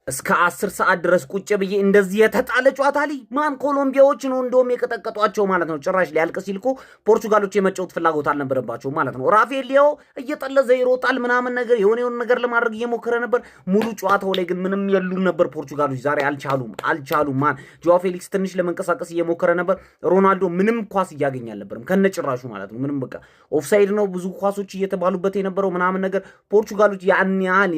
እስከ 10 ሰዓት ድረስ ቁጭ ብዬ እንደዚህ የተጣለ ጨዋታ ላይ ማን ኮሎምቢያዎች ነው እንደውም የቀጠቀጧቸው ማለት ነው። ጭራሽ ሊያልቅ ሲልኮ ፖርቹጋሎች የመጫወት ፍላጎት አልነበረባቸው ማለት ነው። ራፋኤል ሊያኦ እየጠለዘ ይሮጣል ምናምን ነገር የሆነ ነገር ለማድረግ እየሞከረ ነበር። ሙሉ ጨዋታው ላይ ግን ምንም የሉም ነበር ፖርቹጋሎች። ዛሬ አልቻሉም። ማን ጆዋ ፌሊክስ ትንሽ ለመንቀሳቀስ እየሞከረ ነበር። ሮናልዶ ምንም ኳስ እያገኘ አልነበረም ከነጭራሹ ማለት ነው። ምንም በቃ ኦፍሳይድ ነው ብዙ ኳሶች እየተባሉበት የነበረው ምናምን ነገር። ፖርቹጋሎች ያን ያህል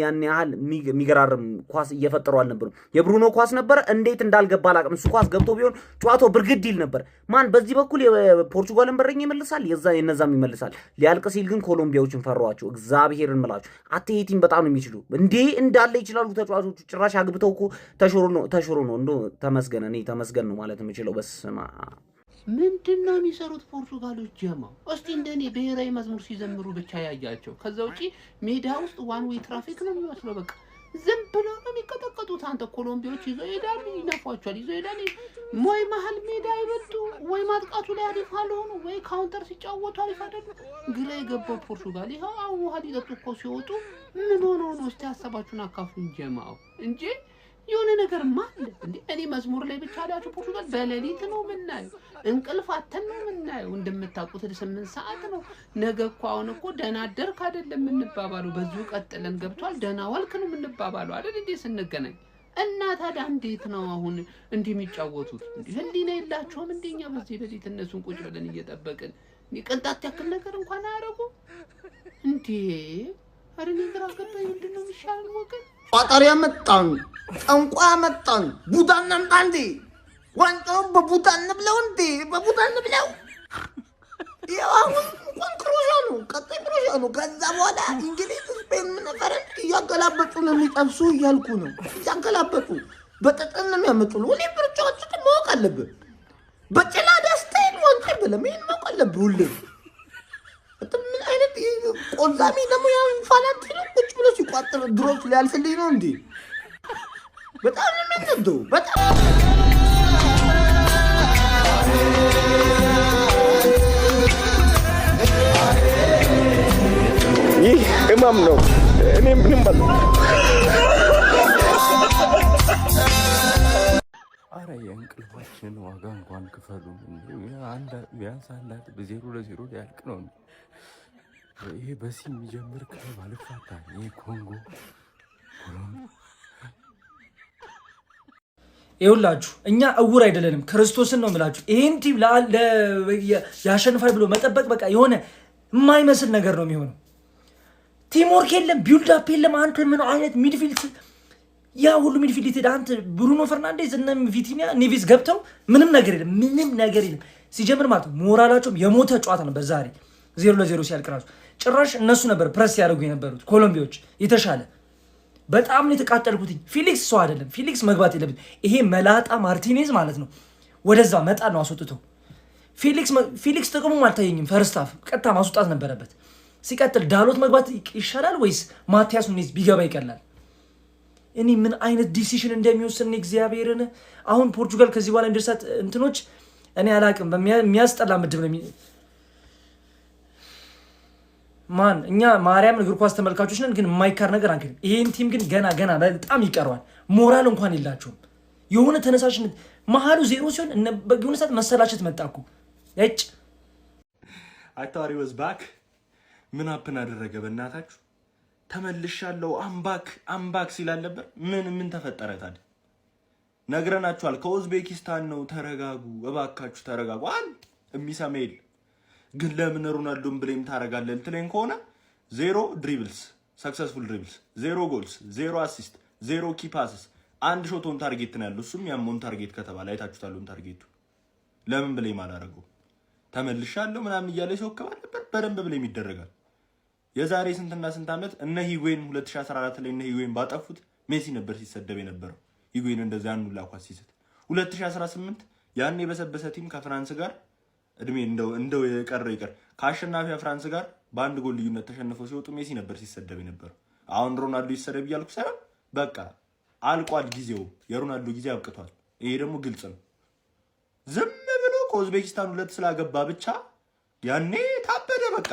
የሚገራርም ኳስ ፈጥሮ አልነበረ። የብሩኖ ኳስ ነበር እንዴት እንዳልገባ አላቅም። እሱ ኳስ ገብቶ ቢሆን ጨዋታው ብርግድ ይል ነበር። ማን በዚህ በኩል የፖርቹጋልን በረኛ ይመልሳል፣ የነዛም ይመልሳል። ሊያልቅ ሲል ግን ኮሎምቢያዎችን ፈሯቸው። እግዚአብሔርን ምላችሁ አትሄቲም በጣም ነው የሚችሉ እንዴ እንዳለ ይችላሉ ተጫዋቾቹ። ጭራሽ አግብተው እኮ ተሾሮ ነው እንዶ ተመስገን ነው ማለት የምችለው። በስማ ምንድነው የሚሰሩት ፖርቹጋሎች? ጀማው እስቲ እንደኔ ብሔራዊ መዝሙር ሲዘምሩ ብቻ ያያቸው። ከዛ ውጪ ሜዳ ውስጥ ዋን ዌይ ትራፊክ ነው የሚመስለው። በቃ ዝም ብለው ነው የሚቀጠቀጡት። አንተ ኮሎምቢያዎች ይዘው ይሄዳሉ፣ ይነፏቸዋል፣ ይዘው ይሄዳሉ። ወይ መሀል ሜዳ ይበልጡ፣ ወይ ማጥቃቱ ላይ አሪፍ አልሆኑ፣ ወይ ካውንተር ሲጫወቱ አሪፍ አይደሉ። ግራ የገባው ፖርቹጋል ይኸው አውሃ ሊጠጡ እኮ ሲወጡ ምን ሆነው ነው? እስቲ ሀሳባችሁን አካፍሉን ጀማው እንጂ የሆነ ነገር ማለ እንዴ? እኔ መዝሙር ላይ ብቻ አላችሁ ፖርቹጋል በሌሊት ነው የምናየው፣ እንቅልፍ አተን ነው የምናየው። እንደምታውቁት 8 ሰዓት ነው። ነገ እኮ አሁን እኮ ደህና አደርክ አይደለም የምንባባለው፣ በዚሁ ቀጥለን ገብቷል ደህና ዋልክ ነው የምንባባለው አይደል እንዴ ስንገናኝ። እና ታዲያ እንዴት ነው አሁን እንዲህ የሚጫወቱት? እንዴ ህሊና የላቸውም እንደኛ በዚህ ሌሊት እነሱን ቁጭ ብለን እየጠበቅን ቅንጣት ያክል ነገር እንኳን አያረጉ እንዴ? አረ እኔ ግራ ገባኝ። ምንድን ነው የሚሻለን ወገን? ቋጠር ያመጣን ጠንቋ ያመጣን ቡዳ እናምጣ እንዴ? ዋንጫውን በቡዳ እንብለው እንዴ? በቡዳ እንብለው። ያው አሁን እንኳን ክሮሻ ነው፣ ቀጣይ ክሮሻ ነው። ከዛ በኋላ እንግሊዝ፣ ስፔን ምን ፈረንጅ እያገላበጡ ነው የሚጠብሱ እያልኩ ነው። እያገላበጡ በጠጠን ነው የሚያመጡን። ሁሌ ብርጫዎቹ ማወቅ አለብን። በጭላዳ ስታይል ዋንጫ ይበለም። ይሄን ማወቅ አለብን ሁሌ። ምን አይነት ቆዛሚ ደግሞ ያው ፋላንት ነው ቁጭ ብሎ ሲቋጥር ድሮፕ ሊያልፍልኝ ነው እንዴ? በጣም ነው የሚነደው በጣም ይህ ህመም ነው። እኔ ምንም አረ የእንቅልፋችንን ዋጋ እንኳን ክፈሉ። ቢያንስ አንዳት በ0-0 ሊያልቅ ነው። ይሄ በሲ የሚጀምር ክለብ አልፋታ። ይሄ ኮንጎ ይኸውላችሁ እኛ እውር አይደለንም፣ ክርስቶስን ነው የምላችሁ። ይሄን ቲም ያሸንፋል ብሎ መጠበቅ በቃ የሆነ የማይመስል ነገር ነው የሚሆነው። ቲም ወርክ የለም፣ ቢልድ አፕ የለም። አንተ ምን አይነት ሚድፊልድ ያ ሁሉ ሚድፊልድ ይተዳ አንተ ብሩኖ ፈርናንዴዝ እና ቪቲኒያ ኔቪስ ገብተው ምንም ነገር የለም። ሲጀምር ማለት ሞራላቸውም የሞተ ጨዋታ ነበር ዛሬ 0-0 ሲያልቅ ራሱ ጭራሽ እነሱ ነበር ፕረስ ያደርጉ የነበሩት ኮሎምቢያዎች የተሻለ። በጣም ነው የተቃጠልኩት። ፊሊክስ ሰው አይደለም፣ ፊሊክስ መግባት የለበት። ይሄ መላጣ ማርቲኔዝ ማለት ነው ወደዛ መጣ ነው አስወጥተው። ፊሊክስ ጥቅሙ አልታየኝም። ፈርስት ሃፍ ቀጥታ ማስወጣት ነበረበት። ሲቀጥል ዳሎት መግባት ይሻላል ወይስ ማቲያስ ኑኔዝ ቢገባ ይቀላል? እኔ ምን አይነት ዲሲሽን እንደሚወስን እግዚአብሔርን። አሁን ፖርቹጋል ከዚህ በኋላ እንደርሳት እንትኖች እኔ አላቅም። በሚያስጠላ ምድብ ነው ማን እኛ ማርያም እግር ኳስ ተመልካቾች ነን፣ ግን የማይካር ነገር አንከን። ይሄን ቲም ግን ገና በጣም ይቀርዋል። ሞራል እንኳን የላቸውም። የሆነ ተነሳሽነት መሀሉ 0 ሲሆን የሆነ ሰዓት መሰላቸት መጣኩ እጭ I thought he was back። ምን አፕን አደረገ በእናታችሁ? ተመልሻለሁ አምባክ ሲላል ነበር። ምን ተፈጠረ ታዲያ? ነግረናችኋል። ከኡዝቤኪስታን ነው። ተረጋጉ እባካችሁ ተረጋጉ። አንድ የሚሰማ የለ። ግን ለምን ሮናልዶን ብሌም ታረጋለህ ትለኝ ከሆነ 0 ድሪብልስ ሰክሰስፉል ድሪብልስ፣ 0 ጎልስ፣ 0 አሲስት፣ 0 ኪ ፓስስ፣ አንድ ሾት ኦን ታርጌት ነው ያለው። እሱም ያም ኦን ታርጌት ከተባለ አይታችሁታል። ኦን ታርጌቱ ለምን ብሌም አላረገው? ተመልሻለሁ ምናምን እያለ ሲወከባ ነበር። በደንብ ብሌም ይደረጋል። የዛሬ ስንትና ስንት ዓመት እነ ሂጉዌን 2014 ላይ እነ ሂጉዌን ባጠፉት ሜሲ ነበር ሲሰደብ የነበረው። ሂጉዌን እንደዛ ያንኑ ላኳስ ሲሰጥ 2018 ያን የበሰበሰ ቲም ከፍራንስ ጋር እድሜ እንደው ይቀር ከአሸናፊ ፍራንስ ጋር በአንድ ጎል ልዩነት ተሸንፈው ሲወጡ ሜሲ ነበር ሲሰደብ የነበረው። አሁን ሮናልዶ ይሰደብ እያልኩ ሳይሆን በቃ አልቋል ጊዜው። የሮናልዶ ጊዜ አብቅቷል። ይሄ ደግሞ ግልጽ ነው። ዝም ብሎ ከኡዝቤኪስታን 2 ስላገባ ብቻ ያኔ ታበደ። በቃ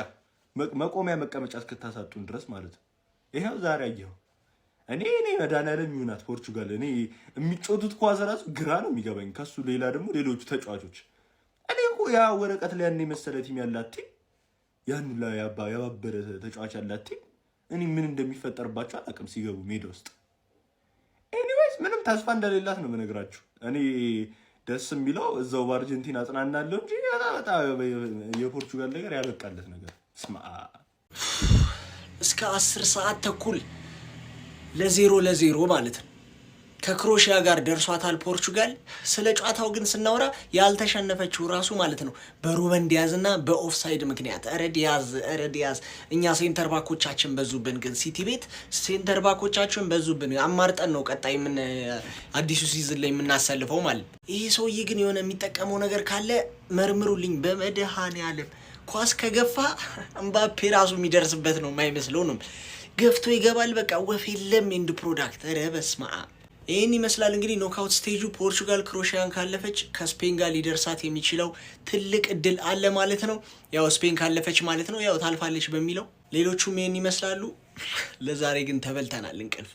መቆሚያ መቀመጫ እስክታሳጡን ድረስ ማለት ነው። ይሄው ዛሬ አየው እኔ መድኃኒዓለም ይሁናት ፖርቹጋል። እኔ የሚጮቱት ኳስ ራሱ ግራ ነው የሚገባኝ። ከሱ ሌላ ደግሞ ሌሎቹ ተጫዋቾች እኔ እኮ ያ ወረቀት ላይ ያን የመሰለ ቲም ያላት ቲም ያን ላይ ያባበረ ተጫዋች ያላት ቲም እኔ ምን እንደሚፈጠርባቸው አላውቅም ሲገቡ ሜዳ ውስጥ። ኤኒዌይስ ምንም ተስፋ እንደሌላት ነው የምነግራችሁ። እኔ ደስ የሚለው እዛው በአርጀንቲና አጽናናለሁ እንጂ በጣም የፖርቹጋል ነገር ያበቃለት ነገር ስማ እስከ 10 ሰዓት ተኩል ለ0 ማለት ነው ከክሮሺያ ጋር ደርሷታል ፖርቹጋል። ስለ ጨዋታው ግን ስናወራ ያልተሸነፈችው ራሱ ማለት ነው በሩበን ዲያዝ እና በኦፍሳይድ ምክንያት። ኧረ ዲያዝ እኛ ሴንተር ባኮቻችን በዙብን። ግን ሲቲ ቤት ሴንተር ባኮቻችን በዙብን። አማርጠን ነው ቀጣይ ምን አዲሱ ሲዝን ላይ የምናሰልፈው ማለት። ይሄ ሰውዬ ግን የሆነ የሚጠቀመው ነገር ካለ መርምሩልኝ በመድኃኔዓለም። ኳስ ከገፋ እምባፔ ራሱ የሚደርስበት ነው የማይመስለው ነው። ገፍቶ ይገባል። በቃ ወፍ የለም ኤንድ ፕሮዳክት። ኧረ በስመ አብ። ይህን ይመስላል እንግዲህ ኖክአውት ስቴጁ። ፖርቹጋል ክሮሺያን ካለፈች ከስፔን ጋር ሊደርሳት የሚችለው ትልቅ እድል አለ ማለት ነው። ያው ስፔን ካለፈች ማለት ነው ያው ታልፋለች በሚለው። ሌሎቹም ይህን ይመስላሉ። ለዛሬ ግን ተበልተናል እንቅልፍ።